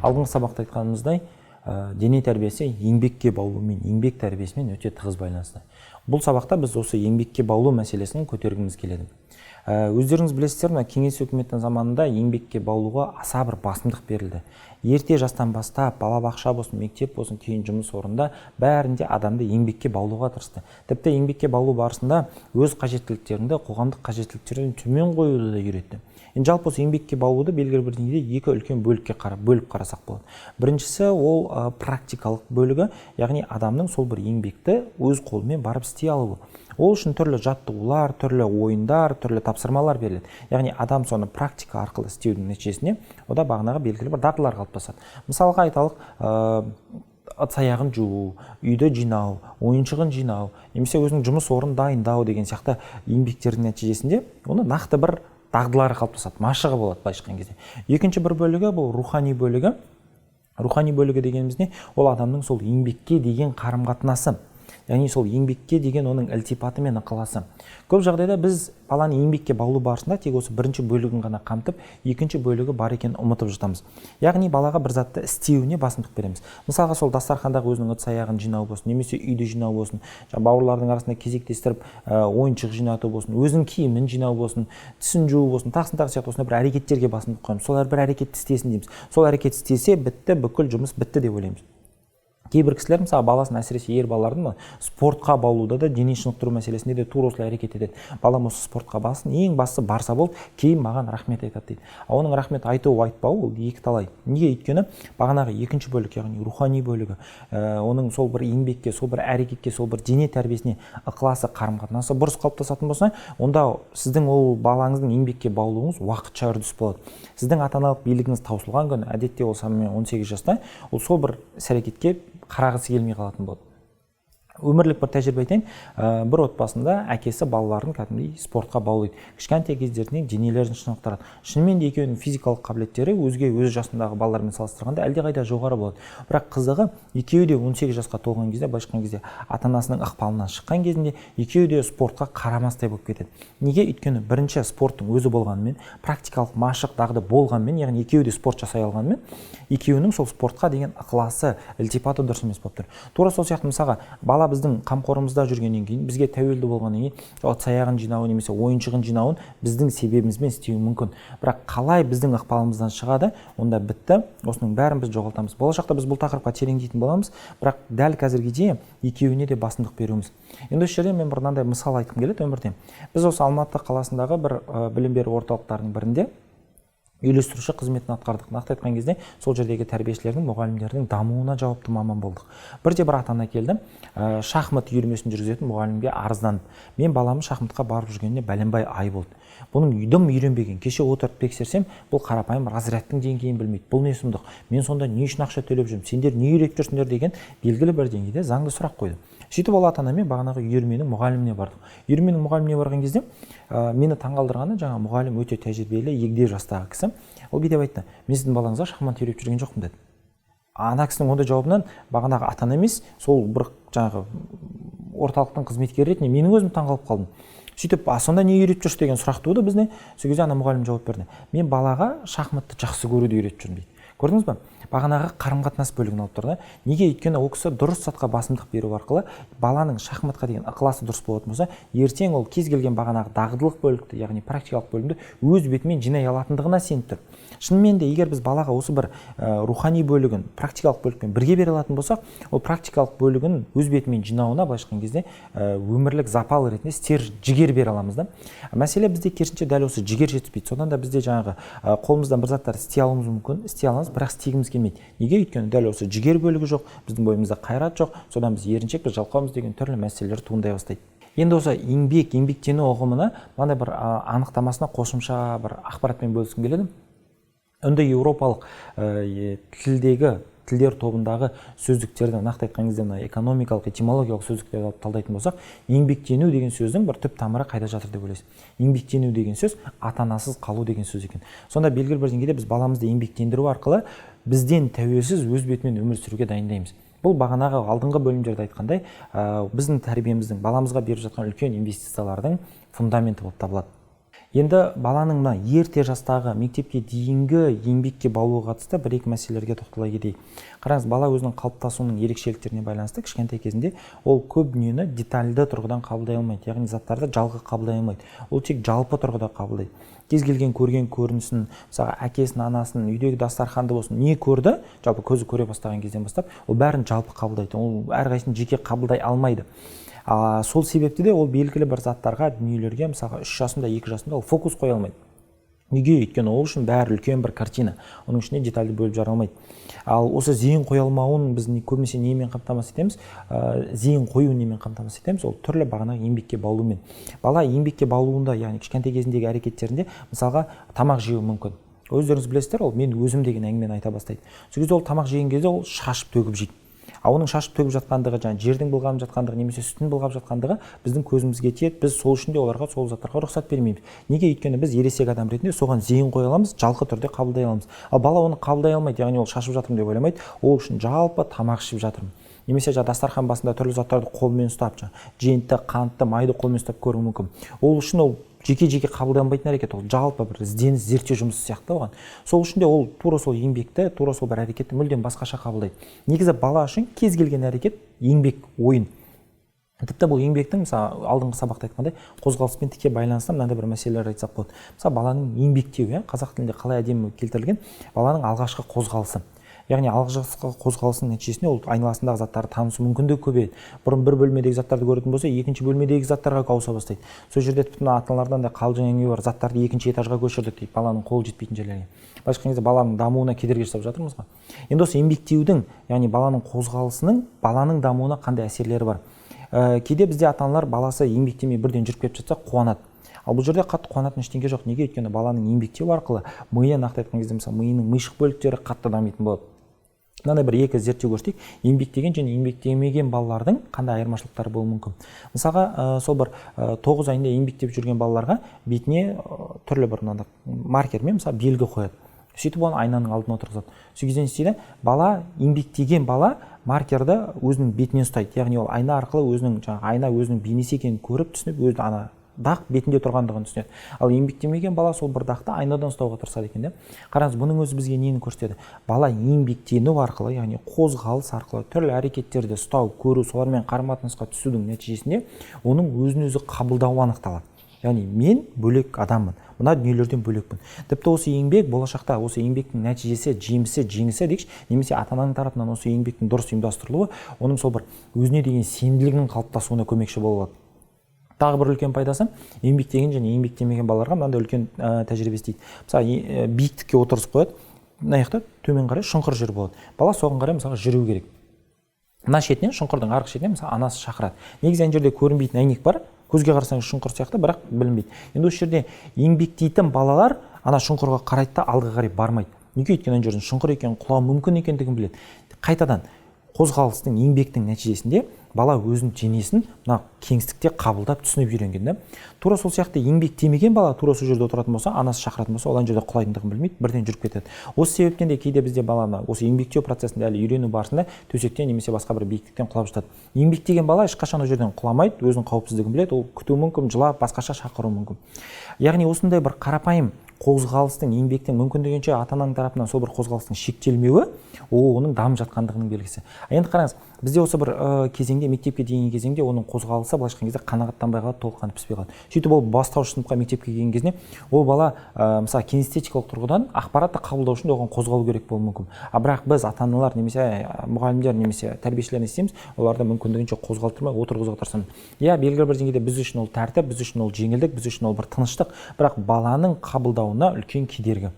Алдыңғы сабақта айтқанымыздай, дене тәрбиесі еңбекке баулумен, еңбек тәрбиесімен өте тығыз байланысты. Бұл сабақта біз осы еңбекке баулу мәселесін көтергіміз келеді. Өздеріңіз білесіздер, кеңес өкіметінің заманында еңбекке баулуға аса бір басымдық берілді. Ерте жастан бастап, балабақша болсын, мектеп болсын, кейін жұмыс орнында бәрінде адамды еңбекке баулуға тырысты. Тіпті еңбекке баулу барысында өз қажеттіліктеріңді, қоғамдық қажеттіліктерден төмен қоюды да үйретті. Енді жалпы осы еңбекке баулуды белгілі бір деңгейде екі үлкен бөліп қарасақ болады. Біріншісі ол практикалық бөлігі, яғни адамның сол бір еңбекті өз қолымен барып істей алуы. Ол үшін түрлі жаттығулар, түрлі ойындар, түрлі тапсырмалар беріледі. Яғни адам соны практика арқылы істеудің нәтижесінде ода бағанағы белгілі бір дағдылар қалыптасады. Мысалға айталық, ыдыс-аяғын жуу, үйді жинау, ойыншығын жинау, немесе өзінің жұмыс орнын дайындау деген сияқты еңбектердің нәтижесінде оны нақты бір дағдылары қалыптасады, машығы болады былайша айтқан кезде. Екінші бір бөлігі бұл рухани бөлігі. Рухани бөлігі дегеніміз не? Ол адамның сол еңбекке деген қарым-қатынасы. Яғни сол еңбекке деген оның ілтипаты мен ықыласы. Көп жағдайда біз баланы еңбекке баулу барысында тек осы бірінші бөлігін ғана қамтып, екінші бөлігі бар екенін ұмытып жатамыз. Яғни балаға бір затты істеуіне басымдық береміз. Мысалға сол дастархандағы өзінің ыдыс-аяғын жинау болсын, немесе үйді жинау болсын, бауырлардың арасында кезектестіріп ойыншық жинату болсын, өзінің киімін жинау болсын, тісін жуу болсын, тағы сияқты осындай бір әрекеттерге басымдық қоямыз. Сол бір әрекетті істесін дейміз. Сол әрекет істесе, бітті, бүкіл жұмыс бітті деп ойлаймыз. Кейбір кісілер мысалы баласын, әсіресе ер балалардың спортқа баулуда да, дене шынықтыру мәселесінде де тура осылай әрекет етеді. Балам осы спортқа бассын, ең бастысы барса болды, кейін маған рахмет айтады дейді. Оның рахмет айту, айтпауы ол екі талай. Неге? Өйткені бағанағы екінші бөлік, яғни рухани бөлігі, оның сол бір еңбекке, сол бір әрекетке, сол бір дене тәрбиесіне ықыласы, қарым-қатынасы бұрыс қалыптасатын болса, онда сіздің ол балаңыздың еңбекке баулуыңыз уақытша үрдіс болады. Сіздің ата-аналық билігіңіз таусылған күні, әдетте ол шамамен 18 жаста, ол сол бір іс-әрекетке қарағысы келмей қалатын болады. Өмірлік бір тәжірибе айтайын, бір отбасында әкесі балаларын кәдімгідей спортқа баулайды. Кішкентай кездерінен денелерін шынықтырады. Шынымен де екеуінің физикалық қабілеттері өз жасындағы балалармен салыстырғанда әлдеқайда жоғары болады. Бірақ қызығы, екеуі де 18 жасқа толған кезде, былайша айтқан кезде ата-анасының ықпалынан шыққан кезінде екеуі де спортқа қарамастай болып кетеді. Неге? Өйткені бірінші спорттың өзі болғанымен, практикалық машық дағды болғанымен, яғни екеуі де спорт жасай алғанымен, екеуінің сол спортқа деген ықыласы, ілтипаты дұрыс емес болып тұр. Тура сол сияқты мысалға, бала біздің қамқорымызда жүргеннен кейін, бізге тәуелді болғаннан кейін, ыдыс-аяғын жинауы немесе ойыншығын жинауын біздің себебімізбен істеуі мүмкін. Бірақ қалай біздің ықпалымыздан шығады, онда бітті, осының бәрін біз жоғалтамыз. Болашақта біз бұл тақырыпқа тереңдейтін боламыз, бірақ дәл қазіргідей екеуіне де басымдық беруіміз. Енді осы жерде мен бір мынандай мысал айтқым келеді өмірден. Біз осы Алматы қаласындағы бір білім беру орталықтарының бірінде үйлестіруші қызметін атқардық. Нақты айтқан кезде сол жердегі тәрбиешілердің, мұғалімдердің дамуына жауапты маман болдық. Бірде бір ата-ана келді, шахмат үйірмесін жүргізетін мұғалімге арызданып, мен баламын шахматқа барып жүргеніне бәленбай ай болды. Бұның дым үйренбеген. Кеше отырып тексерсем, бұл қарапайым разрядтың деңгейін білмейді. Бұл не сұмдық? Мен сонда не үшін ақша төлеп жүрмін? Сендер не үйретіп жүрсіңдер деген белгілі бір деңгейде заңды сұрақ қойды. Сөйтіп ол ата-анамен бағанағы үйірменің мұғаліміне бардық. Үйірменің мұғаліміне барған кезде мені таңғалдырғаны, жаңа мұғалім өте тәжірибелі, егде жастағы кісі. Ол бүйтіп айтты: "Мен сіздің балаңызға шахмат үйретіп жүрген жоқпын" деді. Ана кісінің ондай жауабынан бағанағы ата-ана емес, сол бір жаңағы орталықтың қызметкері ретінде менің өзім таңғалып қалдым. Сөйтіп, сонда не үйретіп жүрсіз деген сұрақ туды бізде. Сол кезде ана мұғалім жауап берді: "Мен балаға шахматты жақсы көруді үйретіп жүрмін" дейді. Көрдіңіз ба? Бағанағы қарым-қатынас бөлігін алып тұр да. Неге? Өйткені ол кісі дұрыс затқа басымдық беру арқылы баланың шахматқа деген ықыласы дұрыс болатын болса, ертең ол кез келген бағанағы дағдылық бөлікті, яғни практикалық бөлімді өз бетімен жинай алатындығына сеніп тұр. Шынымен де егер біз балаға осы бір рухани бөлігін практикалық бөлікпен бірге бере алатын болсақ, ол практикалық бөлігін өз бетімен жинауына былайша айтқан кезде өмірлік запал ретінде стер жігер бере аламыз да. Мәселе бізде керісінше дәл осы жігер жетіспейді. Содан да бізде жаңағы қолымыздан бір заттар істей алуымыз мүмкін, істей аламыз, бірақ істегіміз келмейді. Неге? Өйткені дәл осы жігер бөлігі жоқ, біздің бойымызда қайрат жоқ, содан біз еріншек, біз жалқаумыз деген түрлі мәселелер туындай бастайды. Енді осы еңбектену ұғымына мынандай бір анықтамасына қосымша бір ақпаратпен бөліскім келеді. Үндіеуропалық тілдер тобындағы сөздіктерді нақты айтқан кезде экономикалық, этимологиялық сөздіктерді алып талдайтын болсақ, еңбектену деген сөздің бір түп тамыры қайда жатыр деп ойлайсыз? Еңбектену деген сөз ата-анасыз қалу деген сөз екен. Сонда белгілі бір деңгейде біз баламызды еңбектендіру арқылы бізден тәуелсіз өз бетімен өмір сүруге дайындаймыз. Бұл бағанағы алдыңғы бөлімдерде айтқандай, біздің тәрбиеміздің баламызға беріп жатқан үлкен инвестициялардың фундаменті болып табылады. Енді баланың мына ерте жастағы мектепке дейінгі еңбекке баулуға қатысты бір-екі мәселелерге тоқтала кетейік. Қараңыз, бала өзінің қалыптасуының ерекшеліктеріне байланысты кішкентай кезінде ол көп дүниені детальды тұрғыдан қабылдай алмайды, яғни заттарды жалғыз қабылдай алмайды. Ол тек жалпы тұрғыда қабылдайды. Кез келген көрген көрінісін, мысалы әкесін, анасын, үйдегі дастарханды болсын, не көрді, жалпы көзі көре бастаған кезден бастап, ол бәрін жалпы қабылдайды. Ол әрқайсысын жеке қабылдай алмайды. Сол себепті де ол белгілі бір заттарға, дүниелерге, мысалы 3 жасында, 2 жасында ол фокус қоя алмайды. Неге? Өйткені ол үшін бәрі үлкен бір картина. Оның ішіне детальді бөліп жара алмайды. Ал осы зейін қоя алмауын біз көбінесе немен қамтамасыз етеміз? Зейін қою немен қамтамасыз етеміз? Ол түрлі бағанағы еңбекке баулумен. Бала еңбекке баулуында, яғни кішкентай кезіндегі әрекеттерінде, мысалға тамақ жеуі мүмкін. Өздеріңіз білесіздер, ол мен өзім деген әңгімені айта бастайды. Сол кезде ол тамақ жеген кезде ол шашып төгіп жейді. Оның шашып төгіп жатқандығы, жаңа жердің былғанып жатқандығы немесе сүттің былғап жатқандығы біздің көзімізге тиеді. Біз сол үшін де оларға сол заттарға рұқсат бермейміз. Неге? Өйткені біз ересек адам ретінде соған зейін қоя аламыз, жалқы түрде қабылдай аламыз. Ал бала оны қабылдай алмайды, яғни ол шашып жатырмын деп ойламайды. Ол үшін жалпы тамақ ішіп жатырмын. Немесе дастархан басында түрлі заттарды қолмен ұстап, жентті, қантты, майды қолмен ұстап көруі мүмкін. Ол үшін ол жеке-жеке қабылданбайтын әрекет, ол жалпы бір ізденіс, зерттеу жұмысы сияқты оған. Сол үшін де ол тура сол еңбекті, тура сол бір әрекетті мүлдем басқаша қабылдайды. Негізі бала үшін кез келген әрекет еңбек, ойын. Тіпті бұл еңбектің, мысалы, алдыңғы сабақта айтқандай, қозғалыспен тіке байланысты мынандай бір мәселелер айтсақ болады. Мысалы, баланың еңбектеуі, қазақ тілінде қалай әдемі келтірілген, баланың алғашқы қозғалысы. Яғни алғашқы қозғалысының нәтижесінде ол айналасындағы заттарды танысу мүмкіндігі көбейеді. Бұрын бір бөлмедегі заттарды көретін болса, екінші бөлмедегі заттарға ауыса бастайды. Сол жерде тіпті ата-аналардан да қалжың әңгіме бар, заттарды екінші этажға көшірдік дейді, баланың қолы жетпейтін жерлерге. Былайша айтқан кезде баланың дамуына кедергі жасап жатырмыз ғой. Енді осы еңбектеудің, яғни баланың қозғалысының баланың дамуына қандай әсерлері бар? Кейде бізде ата-аналар баласы еңбектемей бірден жүріп кетіп жатса қуанады. Ал бұл жерде қатты қуанатын ештеңе жоқ. Неге? Өйткені баланың еңбектеу арқылы миы, нақты айтқан кезде мысалы миының миышық бөліктері қатты дамитын болады. Мынандай бір екі зерттеу көрсетейік. Еңбектеген және еңбектемеген балалардың қандай айырмашылықтары болуы мүмкін. Мысалға, сол бір 9 айында еңбектеп жүрген балаларға бетіне түрлі бір маркермен мысалы белгі қояды. Сөйтіп оны айнаның алдына отырғызады. Сол кезде не істейді? Бала, еңбектеген бала маркерді өзінің бетінен ұстайды. Яғни ол айна арқылы өзінің айна өзінің бейнесі екенін көріп түсініп, өзі дақ бетінде тұрғандығын түсінеді. Ал еңбектемеген бала сол бір дақты айнадан ұстауға тырысады екен. Қараңыз, бұның өзі бізге нені көрсетеді? Бала еңбектену арқылы, яғни қозғалыс арқылы түрлі әрекеттерді ұстау, көру, солармен қарым-қатынасқа түсудің нәтижесінде оның өзін-өзі қабылдауы анықталады. Яғни мен бөлек адаммын, мына дүниелерден бөлекпін. Тіпті осы еңбек болашақта осы еңбектің нәтижесі, жемісі, жеңісі дейікші, немесе ата-ананың тарапынан осы еңбектің дұрыс ұйымдастырылуы, оның сол бір өзіне деген сенімділігінің қалыптасуына көмекші болады. Тағы бір үлкен пайдасы, еңбектеген және еңбектемеген балаларға мынандай үлкен тәжірибе істейді. Мысалы, биіктікке отырғызып қояды, мына жақта төмен қарай шұңқыр жер болады. Бала соған қарай мысалы жүру керек. Мына шетінен, шұңқырдың арғы шетінен мысалы анасы шақырады. Негізі ана жерде көрінбейтін әйнек бар, көзге қарасаңыз шұңқыр сияқты, бірақ білінбейді. Енді осы жерде еңбектейтін балалар ана шұңқырға қарайды да алға қарай бармайды. Неге? Өйткені ана жердің шұңқыр екенін, құлау мүмкін екендігін біледі. Қайтадан қозғалыстың, еңбектің нәтижесінде бала өзінің денесін мына кеңістікте қабылдап түсініп үйренген. Тура сол сияқты еңбектемеген бала тура сол жерде отыратын болса, анасы шақыратын болса, ол ана жерде құлайтындығын білмейді, бірден жүріп кетеді. Осы себептен де кейде бізде баланы осы еңбектеу процесінде әлі үйрену барысында төсектен немесе басқа бір биіктіктен құлап жатады. Еңбектеген бала ешқашан ол жерден құламайды, өзінің қауіпсіздігін біледі, ол күтуі мүмкін, жылап, басқаша шақыруы мүмкін. Яғни осындай бір қарапайым қозғалыстың, еңбектің мүмкіндігінше ата-ананың тарапынан сол бір қозғалыстың шектелмеуі, оның дамып жатқандығының белгісі. Енді қараңыз, бізде осы бір кезеңде, мектепке дейінгі кезеңде оның қозғалысы былайша айтқан кезде қанағаттанбай қалады, толыққанды піспей қалады. Сөйтіп ол бастауыш сыныпқа мектепке келген кезінде ол бала мысалы кинестетикалық тұрғыдан ақпаратты қабылдау үшін оған қозғалу керек болуы мүмкін. Бірақ біз ата-аналар немесе мұғалімдер немесе тәрбиешілер не істейміз? Оларды мүмкіндігінше қозғалтырмай отырғызуға тырысамыз. Иә, белгілі бір деңгейде біз үшін ол тәртіп, біз үшін ол жеңілдік, біз үшін ол бір тыныштық, бірақ баланың қабылдауына үлкен кедергі.